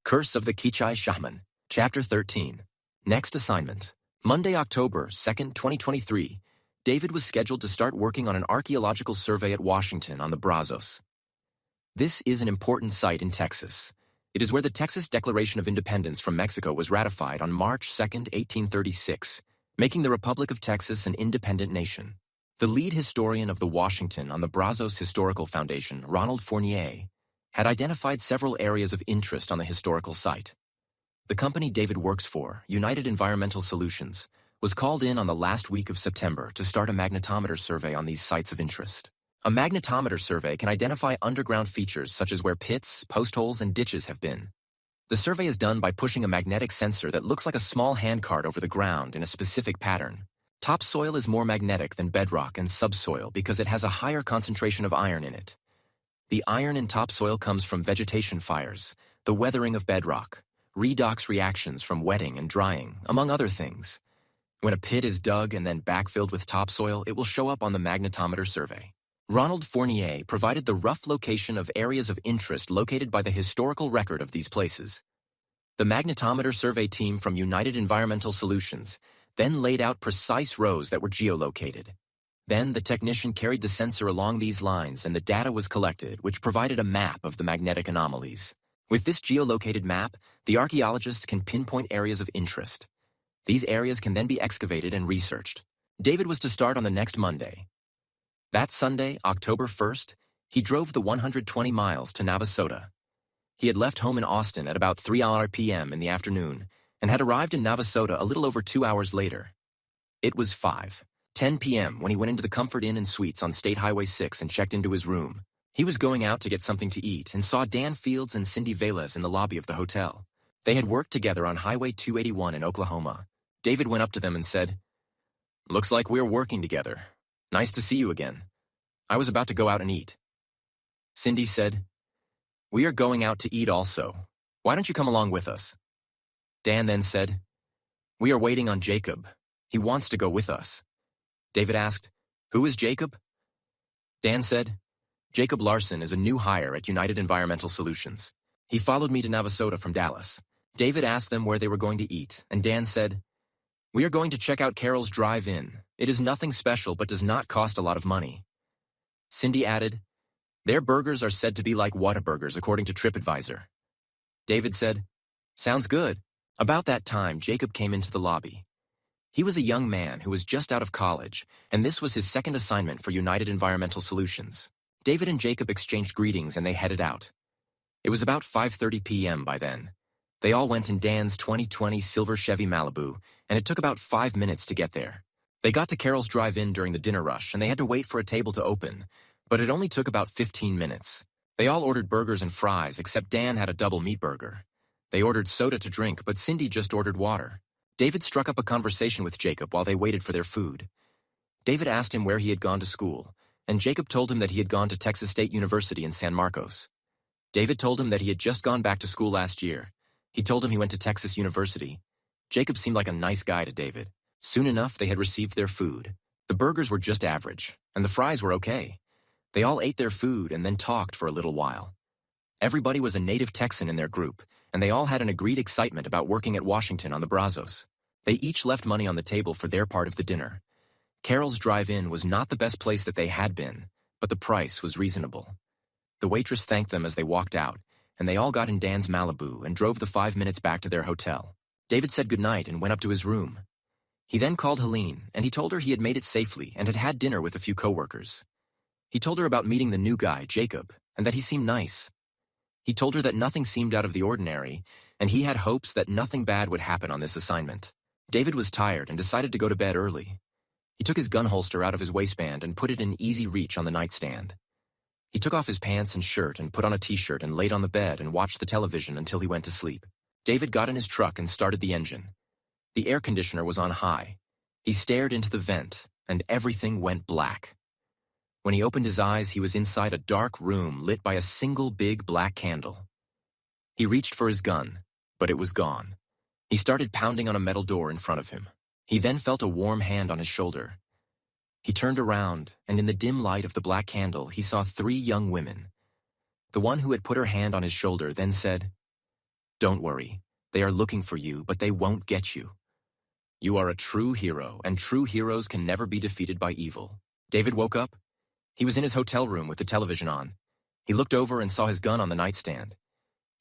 Curse of the Kichai Shaman, Chapter 13. Next assignment. Monday, October 2nd, 2023. David was scheduled to start working on an archaeological survey at Washington on the Brazos. This is an important site in Texas. It is where the Texas Declaration of Independence from Mexico was ratified on March 2nd, 1836, making the Republic of Texas an independent nation. The lead historian of the Washington on the Brazos Historical Foundation, Ronald Fournier, had identified several areas of interest on the historical site. The company David works for, United Environmental Solutions, was called in on the last week of September to start a magnetometer survey on these sites of interest. A magnetometer survey can identify underground features such as where pits, post holes, and ditches have been. The survey is done by pushing a magnetic sensor that looks like a small handcart over the ground in a specific pattern. Topsoil is more magnetic than bedrock and subsoil because it has a higher concentration of iron in it. The iron in topsoil comes from vegetation fires, the weathering of bedrock, redox reactions from wetting and drying, among other things. When a pit is dug and then backfilled with topsoil, it will show up on the magnetometer survey. Ronald Fournier provided the rough location of areas of interest located by the historical record of these places. The magnetometer survey team from United Environmental Solutions then laid out precise rows that were geolocated. Then the technician carried the sensor along these lines and the data was collected, which provided a map of the magnetic anomalies. With this geolocated map, the archaeologists can pinpoint areas of interest. These areas can then be excavated and researched. David was to start on the next Monday. That Sunday, October 1st, he drove the 120 miles to Navasota. He had left home in Austin at about 3 p.m. in the afternoon and had arrived in Navasota a little over 2 hours later. It was 5:10 p.m. when he went into the Comfort Inn and Suites on State Highway 6 and checked into his room. He was going out to get something to eat and saw Dan Fields and Cindy Velez in the lobby of the hotel. They had worked together on Highway 281 in Oklahoma. David went up to them and said, "Looks like we're working together. Nice to see you again. I was about to go out and eat." Cindy said, "We are going out to eat also. Why don't you come along with us?" Dan then said, "We are waiting on Jacob. He wants to go with us." David asked, "Who is Jacob?" Dan said, "Jacob Larson is a new hire at United Environmental Solutions. He followed me to Navasota from Dallas." David asked them where they were going to eat, and Dan said, "We are going to check out Carol's Drive-In. It is nothing special but does not cost a lot of money." Cindy added, "Their burgers are said to be like Whataburgers according to TripAdvisor." David said, "Sounds good." About that time, Jacob came into the lobby. He was a young man who was just out of college, and this was his second assignment for United Environmental Solutions. David and Jacob exchanged greetings and they headed out. It was about 5:30 p.m. by then. They all went in Dan's 2020 silver Chevy Malibu, and it took about 5 minutes to get there. They got to Carol's Drive-In during the dinner rush, and they had to wait for a table to open, but it only took about 15 minutes. They all ordered burgers and fries, except Dan had a double meat burger. They ordered soda to drink, but Cindy just ordered water. David struck up a conversation with Jacob while they waited for their food. David asked him where he had gone to school, and Jacob told him that he had gone to Texas State University in San Marcos. David told him that he had just gone back to school last year. He told him he went to Texas University. Jacob seemed like a nice guy to David. Soon enough, they had received their food. The burgers were just average, and the fries were okay. They all ate their food and then talked for a little while. Everybody was a native Texan in their group, and they all had an agreed excitement about working at Washington on the Brazos. They each left money on the table for their part of the dinner. Carol's Drive-In was not the best place that they had been, but the price was reasonable. The waitress thanked them as they walked out, and they all got in Dan's Malibu and drove the 5 minutes back to their hotel. David said goodnight and went up to his room. He then called Helene, and he told her he had made it safely and had had dinner with a few coworkers. He told her about meeting the new guy, Jacob, and that he seemed nice. He told her that nothing seemed out of the ordinary, and he had hopes that nothing bad would happen on this assignment. David was tired and decided to go to bed early. He took his gun holster out of his waistband and put it in easy reach on the nightstand. He took off his pants and shirt and put on a t-shirt and laid on the bed and watched the television until he went to sleep. David got in his truck and started the engine. The air conditioner was on high. He stared into the vent, and everything went black. When he opened his eyes, he was inside a dark room lit by a single big black candle. He reached for his gun, but it was gone. He started pounding on a metal door in front of him. He then felt a warm hand on his shoulder. He turned around, and in the dim light of the black candle, he saw 3 young women. The one who had put her hand on his shoulder then said, Don't worry. They are looking for you, but they won't get you. You are a true hero, and true heroes can never be defeated by evil. David woke up. He was in his hotel room with the television on. He looked over and saw his gun on the nightstand.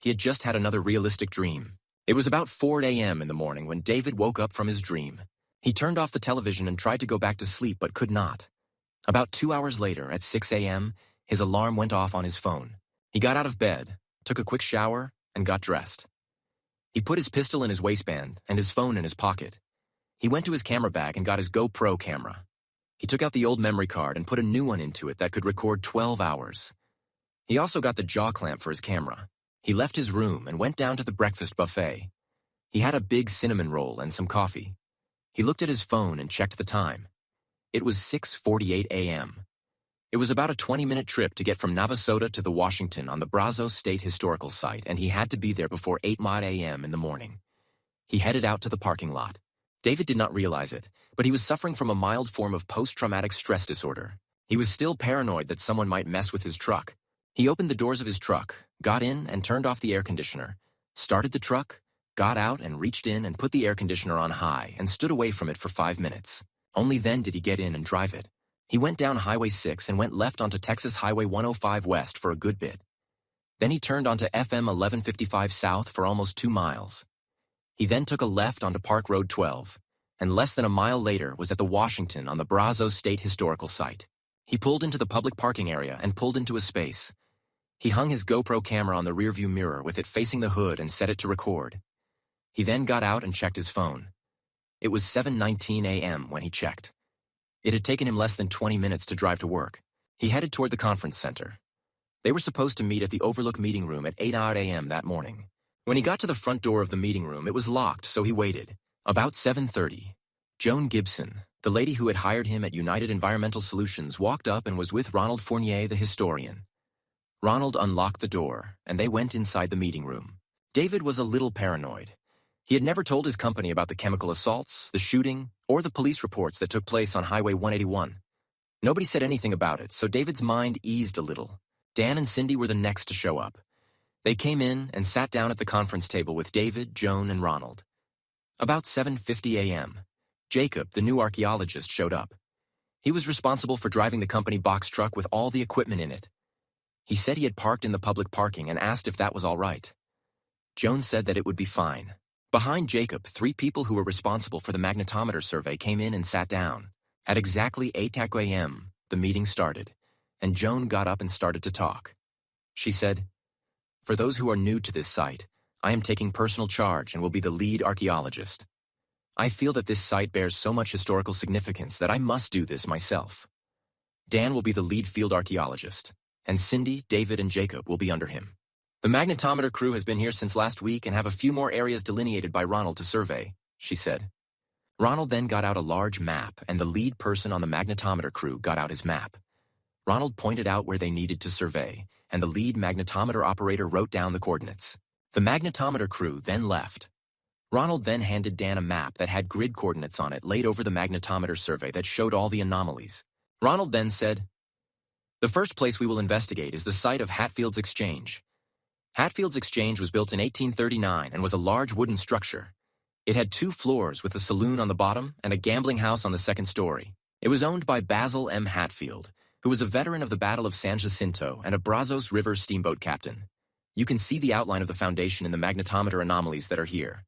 He had just had another realistic dream. It was about 4 a.m. in the morning when David woke up from his dream. He turned off the television and tried to go back to sleep but could not. About 2 hours later, at 6 a.m., his alarm went off on his phone. He got out of bed, took a quick shower, and got dressed. He put his pistol in his waistband and his phone in his pocket. He went to his camera bag and got his GoPro camera. He took out the old memory card and put a new one into it that could record 12 hours. He also got the jaw clamp for his camera. He left his room and went down to the breakfast buffet. He had a big cinnamon roll and some coffee. He looked at his phone and checked the time. It was 6:48 a.m. It was about a 20-minute trip to get from Navasota to the Washington on the Brazos State Historical Site, and he had to be there before 8 a.m. in the morning. He headed out to the parking lot. David did not realize it, but he was suffering from a mild form of post-traumatic stress disorder. He was still paranoid that someone might mess with his truck. He opened the doors of his truck, got in and turned off the air conditioner, started the truck, got out and reached in and put the air conditioner on high and stood away from it for 5 minutes. Only then did he get in and drive it. He went down Highway 6 and went left onto Texas Highway 105 West for a good bit. Then he turned onto FM 1155 South for almost 2 miles. He then took a left onto Park Road 12, and less than a mile later was at the Washington on the Brazos State Historical Site. He pulled into the public parking area and pulled into a space. He hung his GoPro camera on the rearview mirror with it facing the hood and set it to record. He then got out and checked his phone. It was 7:19 a.m. when he checked. It had taken him less than 20 minutes to drive to work. He headed toward the conference center. They were supposed to meet at the Overlook meeting room at 8 a.m. that morning. When he got to the front door of the meeting room, it was locked, so he waited. About 7:30, Joan Gibson, the lady who had hired him at United Environmental Solutions, walked up and was with Ronald Fournier, the historian. Ronald unlocked the door, and they went inside the meeting room. David was a little paranoid. He had never told his company about the chemical assaults, the shooting, or the police reports that took place on Highway 181. Nobody said anything about it, so David's mind eased a little. Dan and Cindy were the next to show up. They came in and sat down at the conference table with David, Joan, and Ronald. About 7:50 a.m., Jacob, the new archaeologist, showed up. He was responsible for driving the company box truck with all the equipment in it. He said he had parked in the public parking and asked if that was all right. Joan said that it would be fine. Behind Jacob, 3 people who were responsible for the magnetometer survey came in and sat down. At exactly 8 a.m., the meeting started, and Joan got up and started to talk. She said, "For those who are new to this site, I am taking personal charge and will be the lead archaeologist. I feel that this site bears so much historical significance that I must do this myself. Dan will be the lead field archaeologist, and Cindy, David, and Jacob will be under him. The magnetometer crew has been here since last week and have a few more areas delineated by Ronald to survey," she said. Ronald then got out a large map, and the lead person on the magnetometer crew got out his map. Ronald pointed out where they needed to survey, and the lead magnetometer operator wrote down the coordinates. The magnetometer crew then left. Ronald then handed Dan a map that had grid coordinates on it laid over the magnetometer survey that showed all the anomalies. Ronald then said, "The first place we will investigate is the site of Hatfield's Exchange. Hatfield's Exchange was built in 1839 and was a large wooden structure. It had 2 floors with a saloon on the bottom and a gambling house on the 2nd story. It was owned by Basil M. Hatfield, who was a veteran of the Battle of San Jacinto and a Brazos River steamboat captain. You can see the outline of the foundation in the magnetometer anomalies that are here."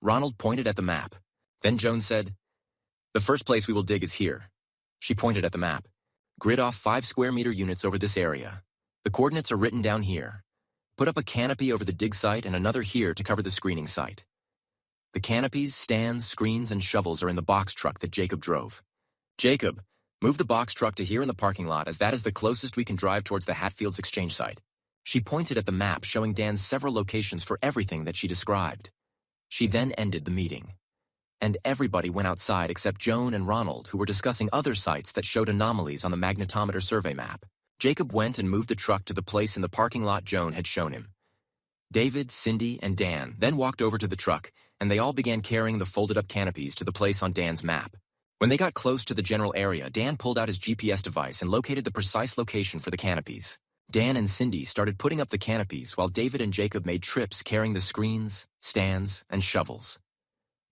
Ronald pointed at the map. Then Joan said, "The first place we will dig is here." She pointed at the map. "Grid off 5 square meter units over this area. The coordinates are written down here. Put up a canopy over the dig site and another here to cover the screening site. The canopies, stands, screens, and shovels are in the box truck that Jacob drove. Jacob, move the box truck to here in the parking lot, as that is the closest we can drive towards the Hatfield's Exchange site." She pointed at the map showing Dan several locations for everything that she described. She then ended the meeting. And everybody went outside except Joan and Ronald, who were discussing other sites that showed anomalies on the magnetometer survey map. Jacob went and moved the truck to the place in the parking lot Joan had shown him. David, Cindy, and Dan then walked over to the truck, and they all began carrying the folded-up canopies to the place on Dan's map. When they got close to the general area, Dan pulled out his GPS device and located the precise location for the canopies. Dan and Cindy started putting up the canopies while David and Jacob made trips carrying the screens, stands, and shovels.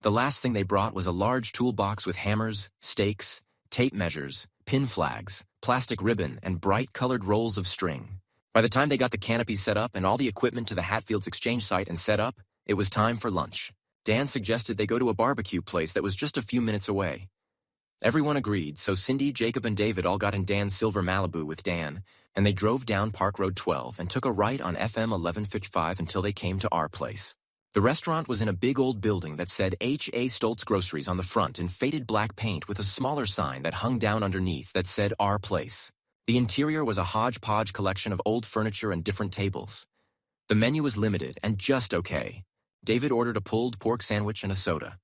The last thing they brought was a large toolbox with hammers, stakes, tape measures, pin flags, plastic ribbon, and bright-colored rolls of string. By the time they got the canopies set up and all the equipment to the Hatfields exchange site and set up, it was time for lunch. Dan suggested they go to a barbecue place that was just a few minutes away. Everyone agreed, so Cindy, Jacob, and David all got in Dan's silver Malibu with Dan, and they drove down Park Road 12 and took a right on FM 1155 until they came to our place. The restaurant was in a big old building that said H.A. Stoltz Groceries on the front in faded black paint with a smaller sign that hung down underneath that said Our Place. The interior was a hodgepodge collection of old furniture and different tables. The menu was limited and just okay. David ordered a pulled pork sandwich and a soda.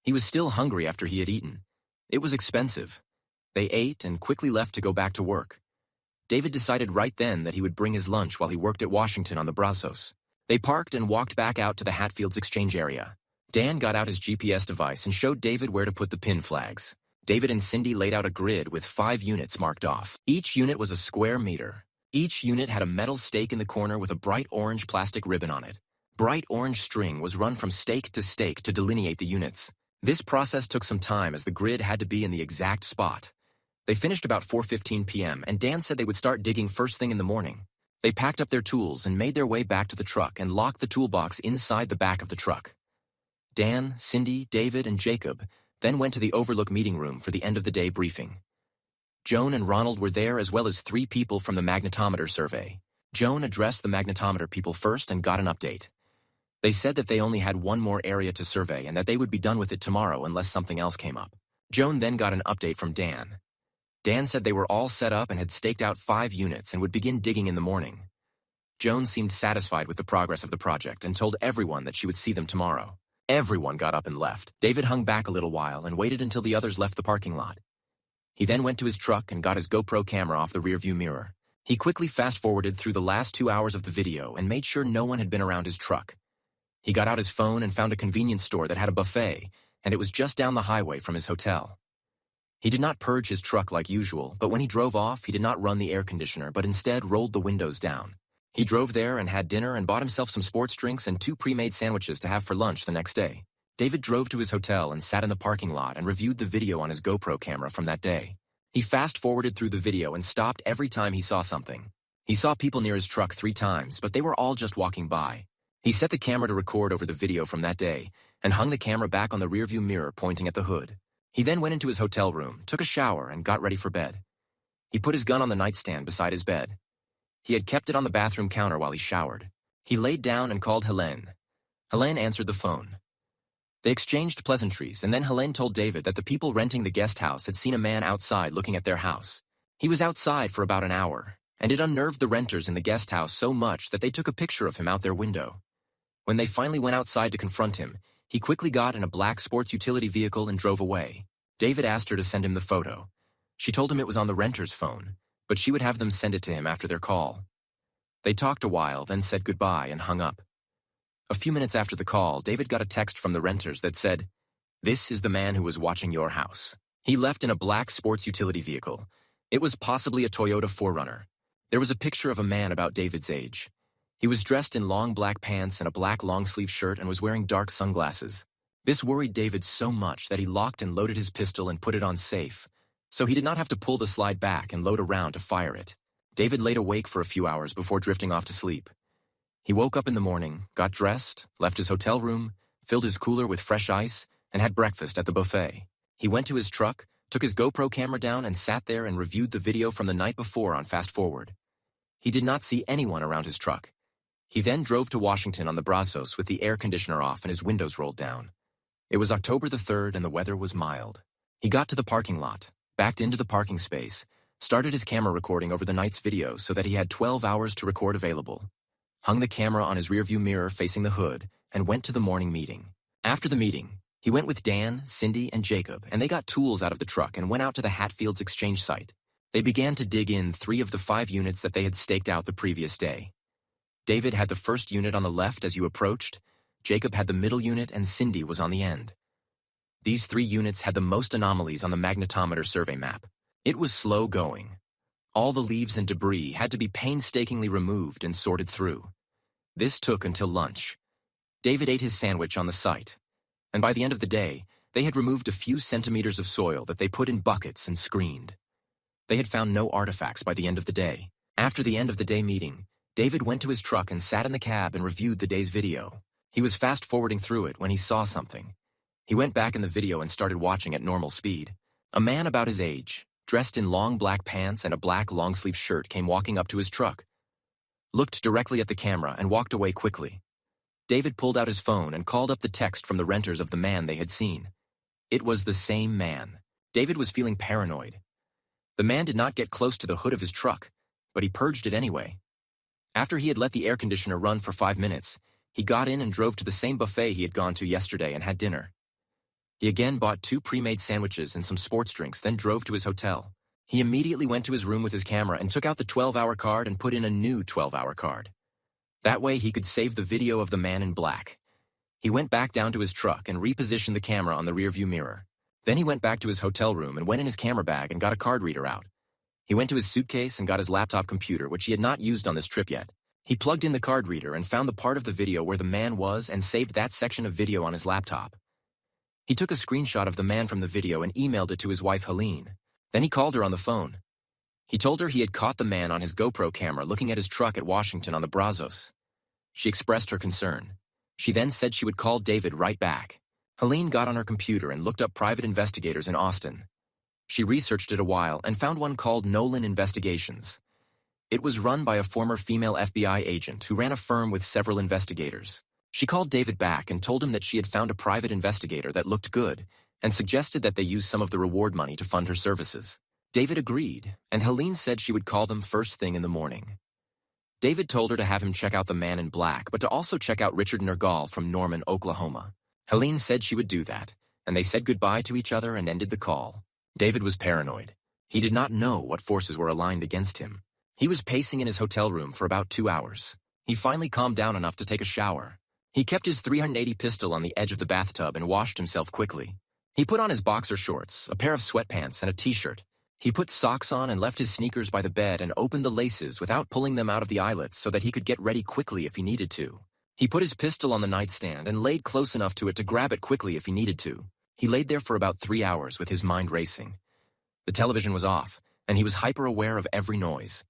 He was still hungry after he had eaten. It was expensive. They ate and quickly left to go back to work. David decided right then that he would bring his lunch while he worked at Washington on the Brazos. They parked and walked back out to the Hatfields exchange area. Dan got out his GPS device and showed David where to put the pin flags. David and Cindy laid out a grid with 5 units marked off. Each unit was a square meter. Each unit had a metal stake in the corner with a bright orange plastic ribbon on it. Bright orange string was run from stake to delineate the units. This process took some time as the grid had to be in the exact spot. They finished about 4:15 p.m. and Dan said they would start digging first thing in the morning. They packed up their tools and made their way back to the truck and locked the toolbox inside the back of the truck. Dan, Cindy, David, and Jacob then went to the overlook meeting room for the end-of-the-day briefing. Joan and Ronald were there as well as 3 people from the magnetometer survey. Joan addressed the magnetometer people first and got an update. They said that they only had one more area to survey and that they would be done with it tomorrow unless something else came up. Joan then got an update from Dan. Dan said they were all set up and had staked out 5 units and would begin digging in the morning. Joan seemed satisfied with the progress of the project and told everyone that she would see them tomorrow. Everyone got up and left. David hung back a little while and waited until the others left the parking lot. He then went to his truck and got his GoPro camera off the rearview mirror. He quickly fast-forwarded through the last 2 hours of the video and made sure no one had been around his truck. He got out his phone and found a convenience store that had a buffet, and it was just down the highway from his hotel. He did not purge his truck like usual, but when he drove off, he did not run the air conditioner, but instead rolled the windows down. He drove there and had dinner and bought himself some sports drinks and 2 pre-made sandwiches to have for lunch the next day. David drove to his hotel and sat in the parking lot and reviewed the video on his GoPro camera from that day. He fast-forwarded through the video and stopped every time he saw something. He saw people near his truck 3 times, but they were all just walking by. He set the camera to record over the video from that day and hung the camera back on the rearview mirror pointing at the hood. He then went into his hotel room, took a shower, and got ready for bed. He put his gun on the nightstand beside his bed. He had kept it on the bathroom counter while he showered. He laid down and called Helene. Helene answered the phone. They exchanged pleasantries, and then Helene told David that the people renting the guest house had seen a man outside looking at their house. He was outside for about an hour, and it unnerved the renters in the guest house so much that they took a picture of him out their window. When they finally went outside to confront him, he quickly got in a black sports utility vehicle and drove away. David asked her to send him the photo. She told him it was on the renter's phone, but she would have them send it to him after their call. They talked a while, then said goodbye and hung up. A few minutes after the call, David got a text from the renters that said, "This is the man who was watching your house." He left in a black sports utility vehicle. It was possibly a Toyota 4Runner. There was a picture of a man about David's age. He was dressed in long black pants and a black long-sleeve shirt and was wearing dark sunglasses. This worried David so much that he locked and loaded his pistol and put it on safe, so he did not have to pull the slide back and load around to fire it. David laid awake for a few hours before drifting off to sleep. He woke up in the morning, got dressed, left his hotel room, filled his cooler with fresh ice, and had breakfast at the buffet. He went to his truck, took his GoPro camera down, and sat there and reviewed the video from the night before on fast forward. He did not see anyone around his truck. He then drove to Washington on the Brazos with the air conditioner off and his windows rolled down. It was October the 3rd and the weather was mild. He got to the parking lot, backed into the parking space, started his camera recording over the night's video so that he had 12 hours to record available, hung the camera on his rearview mirror facing the hood, and went to the morning meeting. After the meeting, he went with Dan, Cindy, and Jacob, and they got tools out of the truck and went out to the Hatfields exchange site. They began to dig in 3 of the 5 units that they had staked out the previous day. David had the first unit on the left as you approached, Jacob had the middle unit, and Cindy was on the end. These 3 units had the most anomalies on the magnetometer survey map. It was slow going. All the leaves and debris had to be painstakingly removed and sorted through. This took until lunch. David ate his sandwich on the site, and by the end of the day, they had removed a few centimeters of soil that they put in buckets and screened. They had found no artifacts by the end of the day. After the end of the day meeting, David went to his truck and sat in the cab and reviewed the day's video. He was fast-forwarding through it when he saw something. He went back in the video and started watching at normal speed. A man about his age, dressed in long black pants and a black long-sleeve shirt, came walking up to his truck, looked directly at the camera, and walked away quickly. David pulled out his phone and called up the text from the renters of the man they had seen. It was the same man. David was feeling paranoid. The man did not get close to the hood of his truck, but he purged it anyway. After he had let the air conditioner run for 5 minutes, he got in and drove to the same buffet he had gone to yesterday and had dinner. He again bought 2 pre-made sandwiches and some sports drinks, then drove to his hotel. He immediately went to his room with his camera and took out the 12-hour card and put in a new 12-hour card. That way he could save the video of the man in black. He went back down to his truck and repositioned the camera on the rearview mirror. Then he went back to his hotel room and went in his camera bag and got a card reader out. He went to his suitcase and got his laptop computer, which he had not used on this trip yet. He plugged in the card reader and found the part of the video where the man was and saved that section of video on his laptop. He took a screenshot of the man from the video and emailed it to his wife, Helene. Then he called her on the phone. He told her he had caught the man on his GoPro camera looking at his truck at Washington on the Brazos. She expressed her concern. She then said she would call David right back. Helene got on her computer and looked up private investigators in Austin. She researched it a while and found one called Nolan Investigations. It was run by a former female FBI agent who ran a firm with several investigators. She called David back and told him that she had found a private investigator that looked good and suggested that they use some of the reward money to fund her services. David agreed, and Helene said she would call them first thing in the morning. David told her to have him check out the man in black, but to also check out Richard Nergal from Norman, Oklahoma. Helene said she would do that, and they said goodbye to each other and ended the call. David was paranoid. He did not know what forces were aligned against him. He was pacing in his hotel room for about 2 hours. He finally calmed down enough to take a shower. He kept his .380 pistol on the edge of the bathtub and washed himself quickly. He put on his boxer shorts, a pair of sweatpants, and a t-shirt. He put socks on and left his sneakers by the bed and opened the laces without pulling them out of the eyelets so that he could get ready quickly if he needed to. He put his pistol on the nightstand and laid close enough to it to grab it quickly if he needed to. He laid there for about 3 hours with his mind racing. The television was off, and he was hyper-aware of every noise.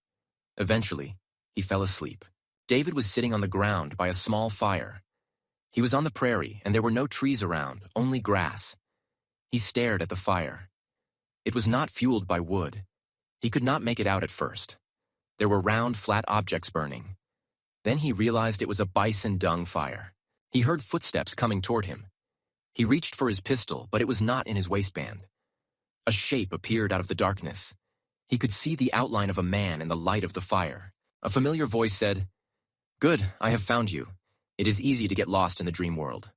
Eventually, he fell asleep. David was sitting on the ground by a small fire. He was on the prairie, and there were no trees around, only grass. He stared at the fire. It was not fueled by wood. He could not make it out at first. There were round, flat objects burning. Then he realized it was a bison dung fire. He heard footsteps coming toward him. He reached for his pistol, but it was not in his waistband. A shape appeared out of the darkness. He could see the outline of a man in the light of the fire. A familiar voice said, "Good, I have found you. It is easy to get lost in the dream world."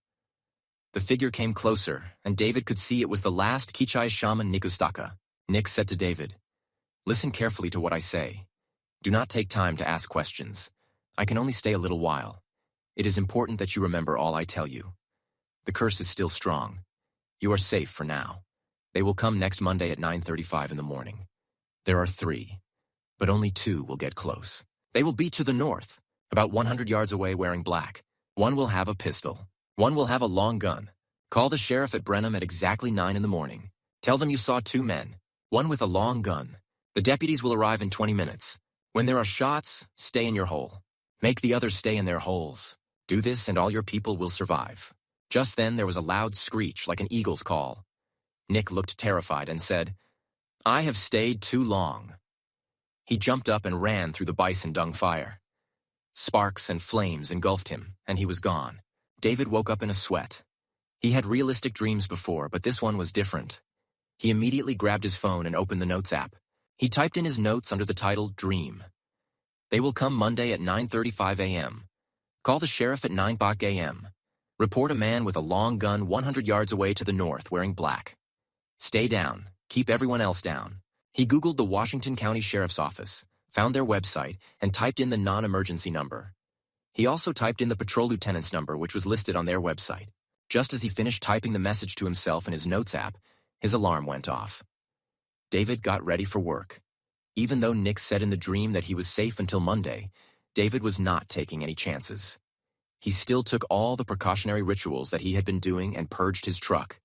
The figure came closer, and David could see it was the last Kichai Shaman Nikustaka. Nick said to David, "Listen carefully to what I say. Do not take time to ask questions. I can only stay a little while. It is important that you remember all I tell you. The curse is still strong. You are safe for now. They will come next Monday at 9:35 in the morning. There are 3, but only 2 will get close. They will be to the north, about 100 yards away wearing black. One will have a pistol. One will have a long gun. Call the sheriff at Brenham at exactly 9 in the morning. Tell them you saw 2 men, one with a long gun. The deputies will arrive in 20 minutes. When there are shots, stay in your hole. Make the others stay in their holes. Do this and all your people will survive." Just then there was a loud screech like an eagle's call. Nick looked terrified and said, "I have stayed too long." He jumped up and ran through the bison dung fire. Sparks and flames engulfed him, and he was gone. David woke up in a sweat. He had realistic dreams before, but this one was different. He immediately grabbed his phone and opened the Notes app. He typed in his notes under the title Dream. They will come Monday at 9:35 a.m. Call the sheriff at 9 a.m. Report a man with a long gun 100 yards away to the north wearing black. Stay down. Keep everyone else down. He Googled the Washington County Sheriff's Office, found their website, and typed in the non-emergency number. He also typed in the patrol lieutenant's number, which was listed on their website. Just as he finished typing the message to himself in his Notes app, his alarm went off. David got ready for work. Even though Nick said in the dream that he was safe until Monday, David was not taking any chances. He still took all the precautionary rituals that he had been doing and purged his truck.